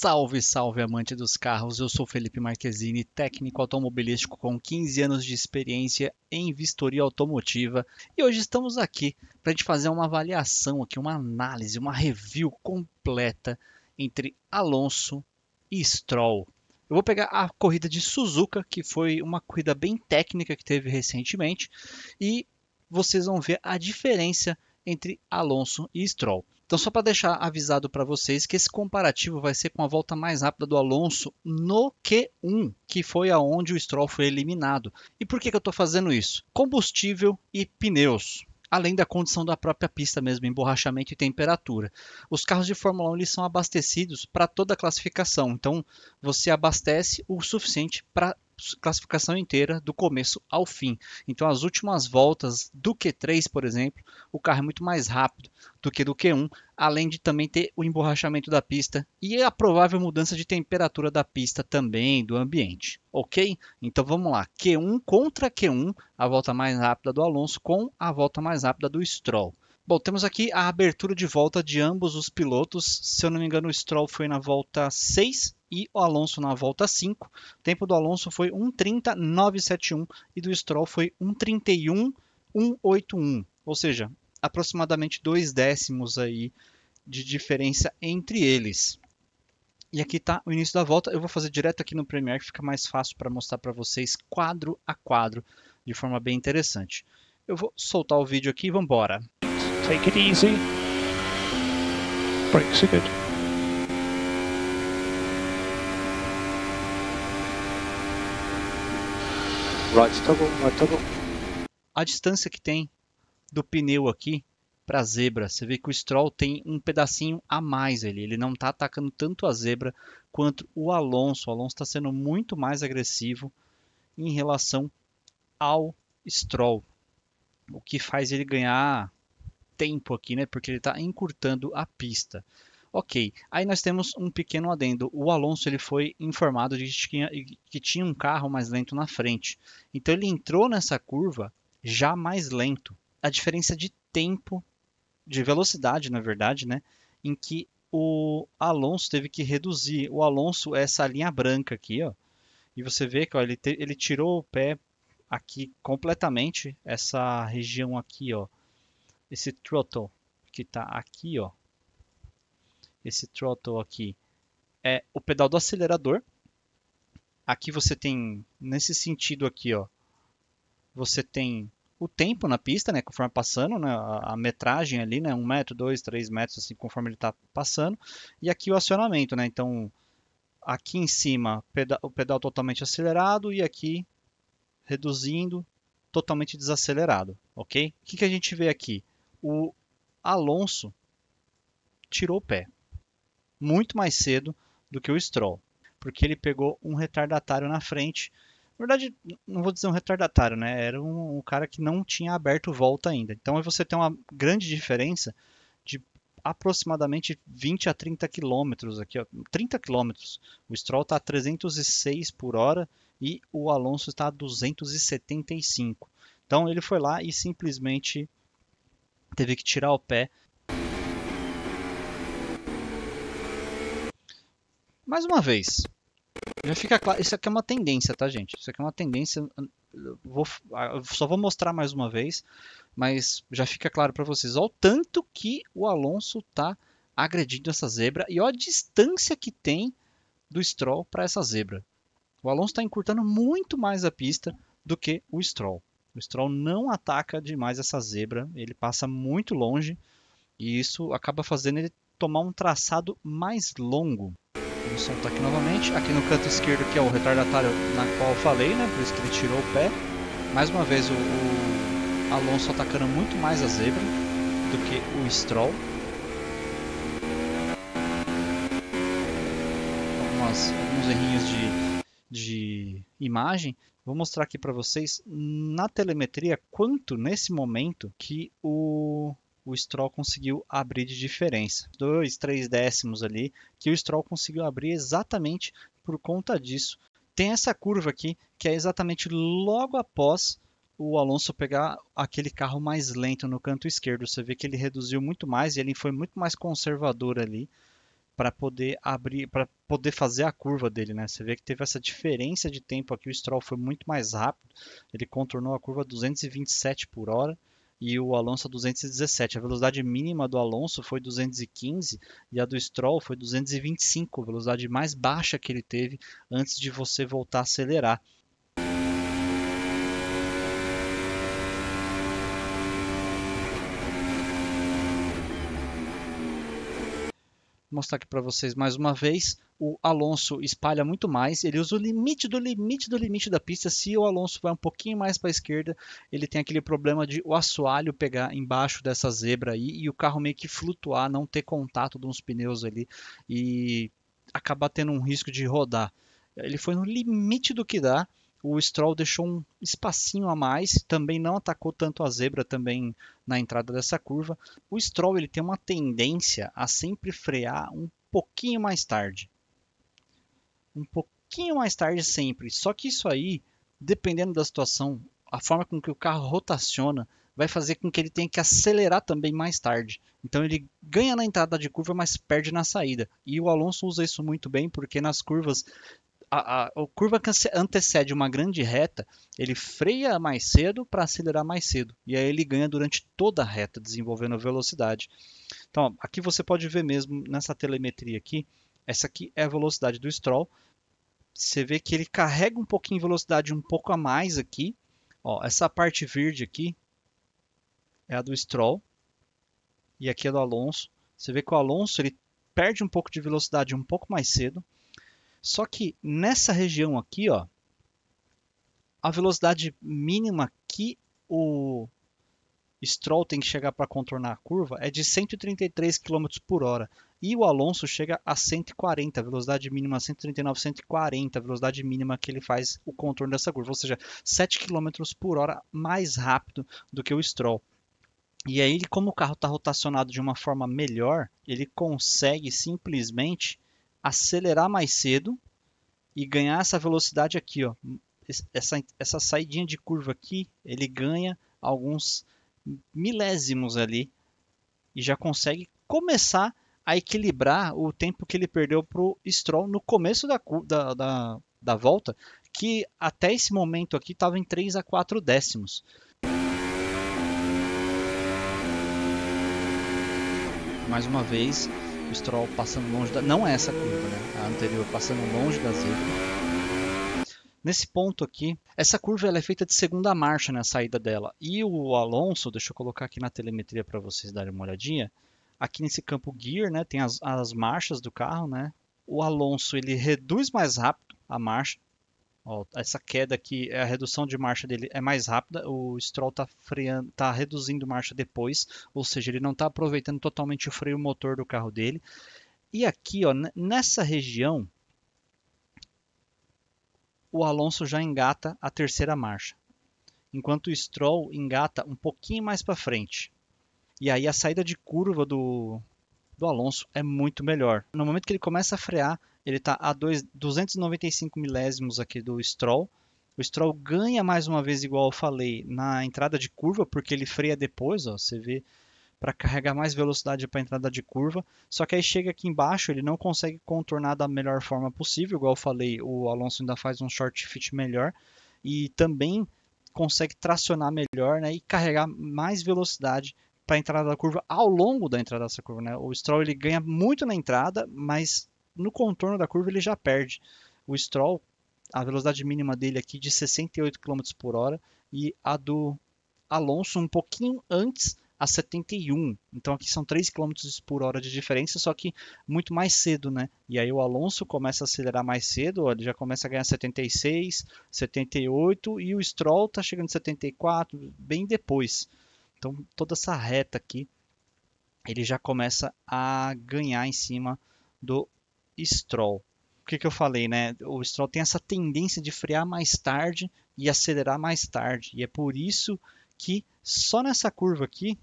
Salve, salve, amante dos carros! Eu sou Felipe Marquezine, técnico automobilístico com 15 anos de experiência em vistoria automotiva, e hoje estamos aqui para a gente fazer uma avaliação aqui, uma análise, uma review completa entre Alonso e Stroll. Eu vou pegar a corrida de Suzuka, que foi uma corrida bem técnica que teve recentemente, e vocês vão ver a diferença entre Alonso e Stroll. Então, só para deixar avisado para vocês que esse comparativo vai ser com a volta mais rápida do Alonso no Q1, que foi aonde o Stroll foi eliminado. E por que eu estou fazendo isso? Combustível e pneus. Além da condição da própria pista mesmo, emborrachamento e temperatura. Os carros de Fórmula 1 eles são abastecidos para toda a classificação. Então, você abastece o suficiente para classificação inteira, do começo ao fim. Então, as últimas voltas do Q3, por exemplo, o carro é muito mais rápido do que do Q1, além de também ter o emborrachamento da pista e a provável mudança de temperatura da pista também, do ambiente. Ok? Então vamos lá. Q1 contra Q1, a volta mais rápida do Alonso com a volta mais rápida do Stroll. Bom, temos aqui a abertura de volta de ambos os pilotos. Se eu não me engano, o Stroll foi na volta 6 e o Alonso na volta 5. O tempo do Alonso foi 1:30.971 e do Stroll foi 1:31.181. Ou seja, aproximadamente 2 décimos aí de diferença entre eles. E aqui está o início da volta. Eu vou fazer direto aqui no Premiere, que fica mais fácil para mostrar para vocês quadro a quadro, de forma bem interessante. Eu vou soltar o vídeo aqui e vamos embora. Take it easy. Brakes are good. Right toggle. A distância que tem do pneu aqui para a zebra, você vê que o Stroll tem um pedacinho a mais ali. Ele não está atacando tanto a zebra quanto o Alonso. O Alonso está sendo muito mais agressivo em relação ao Stroll, o que faz ele ganhar tempo aqui, né? Porque ele está encurtando a pista. Ok, aí nós temos um pequeno adendo. O Alonso ele foi informado de que tinha um carro mais lento na frente. Então ele entrou nessa curva já mais lento. A diferença de tempo, de velocidade, na verdade, né? Em que o Alonso teve que reduzir. O Alonso é essa linha branca aqui, ó. E você vê que ó, ele tirou o pé aqui completamente, essa região aqui, ó. Esse throttle que está aqui, ó. Esse throttle aqui é o pedal do acelerador. Aqui você tem, nesse sentido aqui, ó, você tem o tempo na pista, né, conforme passando, né, a metragem ali, né, 1 metro, 2, 3 metros, assim, conforme ele está passando. E aqui o acionamento, né, então aqui em cima o pedal totalmente acelerado e aqui reduzindo, totalmente desacelerado, ok? O que a gente vê aqui? O Alonso tirou o pé muito mais cedo do que o Stroll, porque ele pegou um retardatário na frente. Na verdade, não vou dizer um retardatário, né? Era um cara que não tinha aberto volta ainda. Então você tem uma grande diferença de aproximadamente 20 a 30 quilômetros aqui, ó, 30 quilômetros. O Stroll está a 306 por hora e o Alonso está a 275. Então ele foi lá e simplesmente teve que tirar o pé. Mais uma vez, já fica claro, isso aqui é uma tendência, tá, gente? Isso aqui é uma tendência. Eu só vou mostrar mais uma vez, mas já fica claro para vocês. Olha o tanto que o Alonso tá agredindo essa zebra e olha a distância que tem do Stroll para essa zebra. O Alonso está encurtando muito mais a pista do que o Stroll. O Stroll não ataca demais essa zebra, ele passa muito longe e isso acaba fazendo ele tomar um traçado mais longo. Vamos soltar aqui novamente. Aqui no canto esquerdo, que é o retardatário na qual eu falei, né? Por isso que ele tirou o pé. Mais uma vez, o Alonso atacando muito mais a zebra do que o Stroll. Alguns errinhos de imagem. Vou mostrar aqui para vocês na telemetria quanto nesse momento que o Stroll conseguiu abrir de diferença. 2, 3 décimos ali que o Stroll conseguiu abrir exatamente por conta disso. Tem essa curva aqui que é exatamente logo após o Alonso pegar aquele carro mais lento no canto esquerdo. Você vê que ele reduziu muito mais e ele foi muito mais conservador ali para poder abrir, para poder fazer a curva dele, né? Você vê que teve essa diferença de tempo aqui, o Stroll foi muito mais rápido, ele contornou a curva a 227 por hora e o Alonso a 217. A velocidade mínima do Alonso foi 215 e a do Stroll foi 225, a velocidade mais baixa que ele teve antes de você voltar a acelerar. Vou mostrar aqui para vocês mais uma vez. O Alonso espalha muito mais, ele usa o limite do limite do limite da pista. Se o Alonso vai um pouquinho mais para a esquerda, ele tem aquele problema de o assoalho pegar embaixo dessa zebra aí e o carro meio que flutuar, não ter contato de uns pneus ali e acabar tendo um risco de rodar. Ele foi no limite do que dá. O Stroll deixou um espacinho a mais, também não atacou tanto a zebra também na entrada dessa curva. O Stroll ele tem uma tendência a sempre frear um pouquinho mais tarde. Um pouquinho mais tarde sempre. Só que isso aí, dependendo da situação, a forma com que o carro rotaciona, vai fazer com que ele tenha que acelerar também mais tarde. Então ele ganha na entrada de curva, mas perde na saída. E o Alonso usa isso muito bem, porque nas curvas a curva que antecede uma grande reta, ele freia mais cedo para acelerar mais cedo. E aí ele ganha durante toda a reta, desenvolvendo velocidade. Então, ó, aqui você pode ver mesmo nessa telemetria aqui, essa aqui é a velocidade do Stroll. Você vê que ele carrega um pouquinho de velocidade um pouco a mais aqui. Ó, essa parte verde aqui é a do Stroll e aqui é do Alonso. Você vê que o Alonso ele perde um pouco de velocidade um pouco mais cedo. Só que nessa região aqui, ó, a velocidade mínima que o Stroll tem que chegar para contornar a curva é de 133 km por hora. E o Alonso chega a 140, velocidade mínima 139, 140, velocidade mínima que ele faz o contorno dessa curva. Ou seja, 7 km por hora mais rápido do que o Stroll. E aí, como o carro está rotacionado de uma forma melhor, ele consegue simplesmente acelerar mais cedo e ganhar essa velocidade aqui, ó. Essa saidinha de curva aqui, ele ganha alguns milésimos ali e já consegue começar a equilibrar o tempo que ele perdeu para o Stroll no começo da volta, que até esse momento aqui estava em 3 a 4 décimos. Mais uma vez, o Stroll passando longe da... Não é essa curva, né? A anterior passando longe da zebra. Nesse ponto aqui, essa curva ela é feita de segunda marcha na saída dela. E o Alonso, deixa eu colocar aqui na telemetria para vocês darem uma olhadinha. Aqui nesse campo Gear, né, tem as marchas do carro, né? O Alonso ele reduz mais rápido a marcha. Ó, essa queda aqui, a redução de marcha dele é mais rápida, o Stroll está freando, tá reduzindo marcha depois, ou seja, ele não está aproveitando totalmente o freio motor do carro dele. E aqui, ó, nessa região, o Alonso já engata a terceira marcha, enquanto o Stroll engata um pouquinho mais para frente. E aí a saída de curva do Alonso é muito melhor. No momento que ele começa a frear, ele está a 295 milésimos aqui do Stroll. O Stroll ganha mais uma vez, igual eu falei, na entrada de curva, porque ele freia depois, ó, você vê, para carregar mais velocidade para a entrada de curva. Só que aí chega aqui embaixo, ele não consegue contornar da melhor forma possível, igual eu falei, o Alonso ainda faz um short fit melhor e também consegue tracionar melhor, né, e carregar mais velocidade para a entrada da curva ao longo da entrada dessa curva, né? O Stroll ele ganha muito na entrada, mas no contorno da curva ele já perde. O Stroll, a velocidade mínima dele aqui de 68 km por hora e a do Alonso um pouquinho antes a 71. Então aqui são 3 km por hora de diferença, só que muito mais cedo, né? E aí o Alonso começa a acelerar mais cedo, ó, ele já começa a ganhar 76, 78 e o Stroll tá chegando em 74 bem depois. Então toda essa reta aqui ele já começa a ganhar em cima do Stroll. O que eu falei, né? O Stroll tem essa tendência de frear mais tarde e acelerar mais tarde. E é por isso que só nessa curva aqui,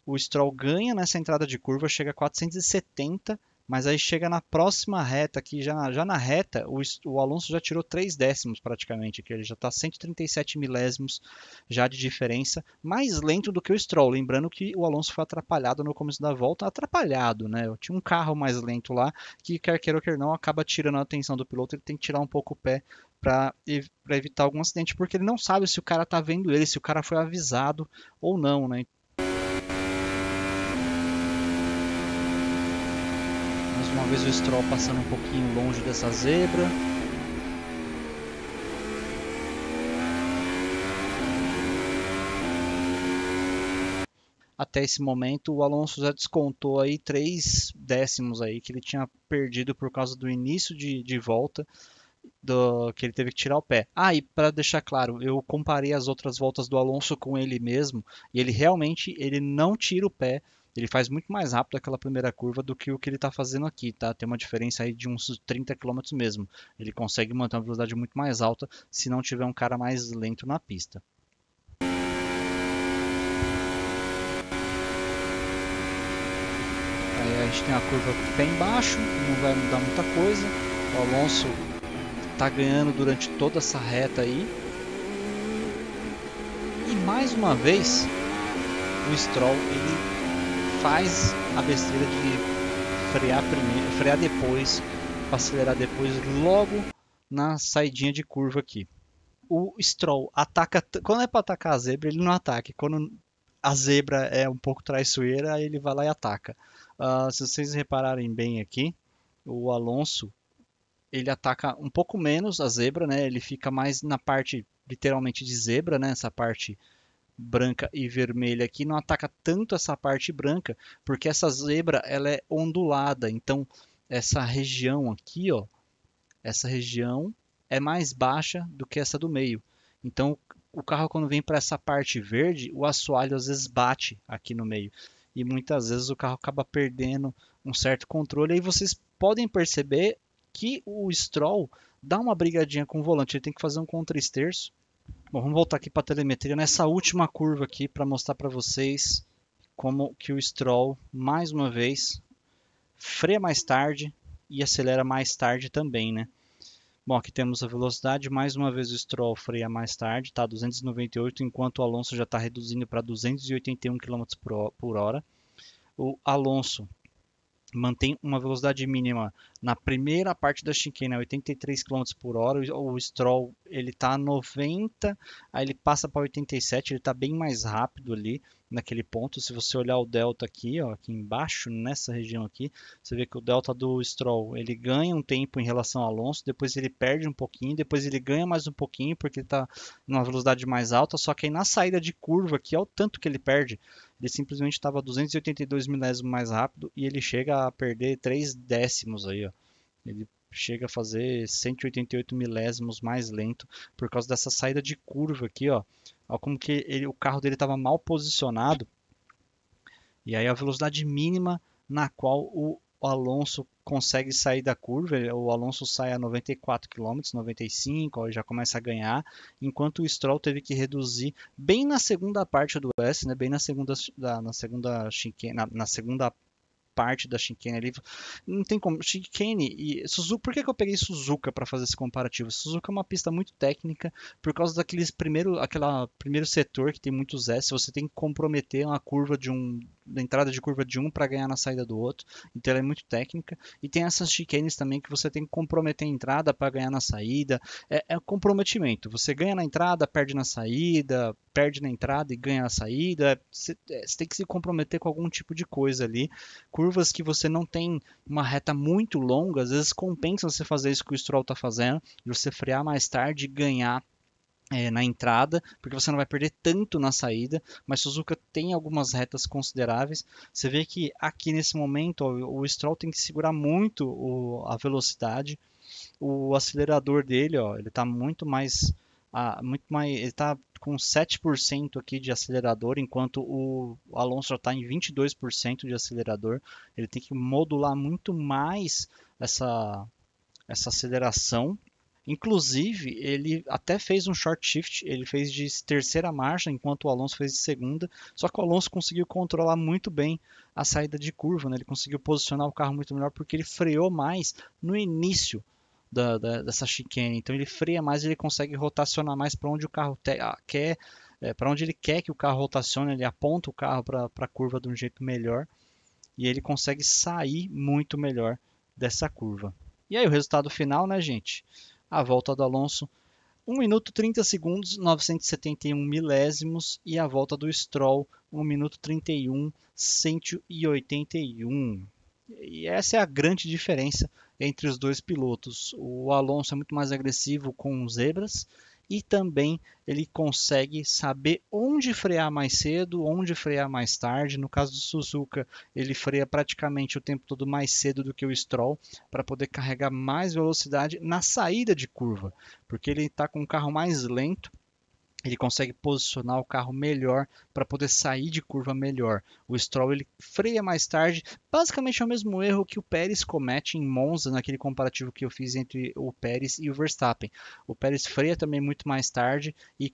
o Stroll ganha nessa entrada de curva, chega a 470 Mas aí chega na próxima reta aqui, já na reta, o Alonso já tirou 3 décimos praticamente, que ele já está 137 milésimos já de diferença, mais lento do que o Stroll. Lembrando que o Alonso foi atrapalhado no começo da volta, atrapalhado, né? Tinha um carro mais lento lá, que quer queira ou quer não, acaba tirando a atenção do piloto, ele tem que tirar um pouco o pé para evitar algum acidente, porque ele não sabe se o cara tá vendo ele, se o cara foi avisado ou não, né? Mais uma vez o Stroll passando um pouquinho longe dessa zebra. Até esse momento o Alonso já descontou aí 3 décimos aí que ele tinha perdido por causa do início de volta, que ele teve que tirar o pé. Ah, e para deixar claro, eu comparei as outras voltas do Alonso com ele mesmo, e ele realmente ele não tira o pé, ele faz muito mais rápido aquela primeira curva do que o que ele está fazendo aqui, tá? Tem uma diferença aí de uns 30 km mesmo. Ele consegue manter uma velocidade muito mais alta se não tiver um cara mais lento na pista. Aí a gente tem a curva pé embaixo, não vai mudar muita coisa. O Alonso tá ganhando durante toda essa reta aí. E mais uma vez, o Stroll ele faz a besteira de frear primeiro, frear depois, acelerar depois, logo na saidinha de curva aqui. O Stroll ataca, quando é para atacar a zebra, ele não ataca. Quando a zebra é um pouco traiçoeira, ele vai lá e ataca. Se vocês repararem bem aqui, o Alonso ele ataca um pouco menos a zebra, né? Ele fica mais na parte literalmente de zebra, né? Essa parte branca e vermelha aqui não ataca tanto essa parte branca, porque essa zebra ela é ondulada. Então essa região aqui, ó, essa região é mais baixa do que essa do meio. Então o carro quando vem para essa parte verde, o assoalho às vezes bate aqui no meio e muitas vezes o carro acaba perdendo um certo controle. Aí vocês podem perceber que o Stroll dá uma brigadinha com o volante, ele tem que fazer um contra-esterço. Bom, vamos voltar aqui para a telemetria nessa última curva aqui para mostrar para vocês como que o Stroll mais uma vez freia mais tarde e acelera mais tarde também, né? Bom, aqui temos a velocidade, mais uma vez o Stroll freia mais tarde, tá 298, enquanto o Alonso já está reduzindo para 281 km por hora. O Alonso mantém uma velocidade mínima na primeira parte da chicane a 83 km por hora. O Stroll ele está a 90, aí ele passa para 87, ele está bem mais rápido ali naquele ponto. Se você olhar o delta aqui, ó, aqui embaixo, nessa região aqui, você vê que o delta do Stroll ele ganha um tempo em relação ao Alonso, depois ele perde um pouquinho, depois ele ganha mais um pouquinho porque ele está numa velocidade mais alta, só que aí na saída de curva aqui, é o tanto que ele perde. Ele simplesmente estava 282 milésimos mais rápido e ele chega a perder 3 décimos aí, ó. Ele chega a fazer 188 milésimos mais lento por causa dessa saída de curva aqui, ó. Olha como que o carro dele estava mal posicionado. E aí a velocidade mínima na qual o Alonso consegue sair da curva, o Alonso sai a 94 km, 95, ó, já começa a ganhar, enquanto o Stroll teve que reduzir bem na segunda parte do S, né, bem na segunda chicane, na segunda parte da chicane ali. Não tem como. Chicane e Suzuka. Por que que eu peguei Suzuka para fazer esse comparativo? Suzuka é uma pista muito técnica por causa aquele primeiro setor que tem muitos S. Você tem que comprometer uma curva da entrada de curva de um para ganhar na saída do outro. Então ela é muito técnica. E tem essas chicanes também que você tem que comprometer a entrada para ganhar na saída. É comprometimento. Você ganha na entrada, perde na saída, perde na entrada e ganha na saída. Você tem que se comprometer com algum tipo de coisa ali. Curvas que você não tem uma reta muito longa, às vezes compensa você fazer isso que o Stroll está fazendo, de você frear mais tarde e ganhar na entrada, porque você não vai perder tanto na saída, mas Suzuka tem algumas retas consideráveis. Você vê que aqui nesse momento ó, o Stroll tem que segurar muito a velocidade, o acelerador dele, ó, ele está ele está com 7% aqui de acelerador, enquanto o Alonso já está em 22% de acelerador. Ele tem que modular muito mais essa aceleração. Inclusive, ele até fez um short shift, ele fez de terceira marcha, enquanto o Alonso fez de segunda. Só que o Alonso conseguiu controlar muito bem a saída de curva, né? Ele conseguiu posicionar o carro muito melhor porque ele freou mais no início dessa chicane. Então ele freia mais, ele consegue rotacionar mais para onde o carro quer, para onde ele quer que o carro rotacione. Ele aponta o carro para a curva de um jeito melhor e ele consegue sair muito melhor dessa curva. E aí o resultado final, né, gente? A volta do Alonso, 1 minuto 30 segundos, 971 milésimos, e a volta do Stroll, 1 minuto 31, 181. E essa é a grande diferença entre os dois pilotos. O Alonso é muito mais agressivo com zebras e também ele consegue saber onde frear mais cedo, onde frear mais tarde. No caso do Suzuka, ele freia praticamente o tempo todo mais cedo do que o Stroll para poder carregar mais velocidade na saída de curva, porque ele está com um carro mais lento. Ele consegue posicionar o carro melhor para poder sair de curva melhor. O Stroll ele freia mais tarde, basicamente é o mesmo erro que o Pérez comete em Monza, naquele comparativo que eu fiz entre o Pérez e o Verstappen. O Pérez freia também muito mais tarde e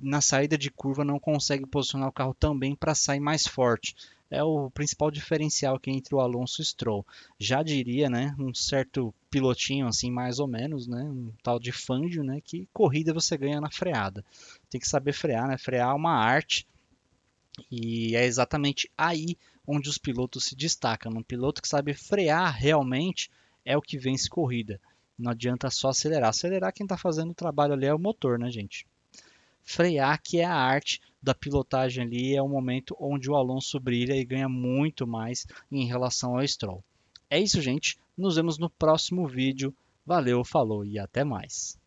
na saída de curva não consegue posicionar o carro também para sair mais forte. É o principal diferencial aqui entre o Alonso e o Stroll. Já diria, né, um certo pilotinho assim, mais ou menos, né, um tal de Fangio, né, que corrida você ganha na freada. Tem que saber frear, né? Frear é uma arte e é exatamente aí onde os pilotos se destacam. Um piloto que sabe frear realmente é o que vence corrida. Não adianta só acelerar. Acelerar quem está fazendo o trabalho ali é o motor, né, gente? Frear que é a arte da pilotagem ali, é o momento onde o Alonso brilha e ganha muito mais em relação ao Stroll. É isso, gente. Nos vemos no próximo vídeo. Valeu, falou e até mais.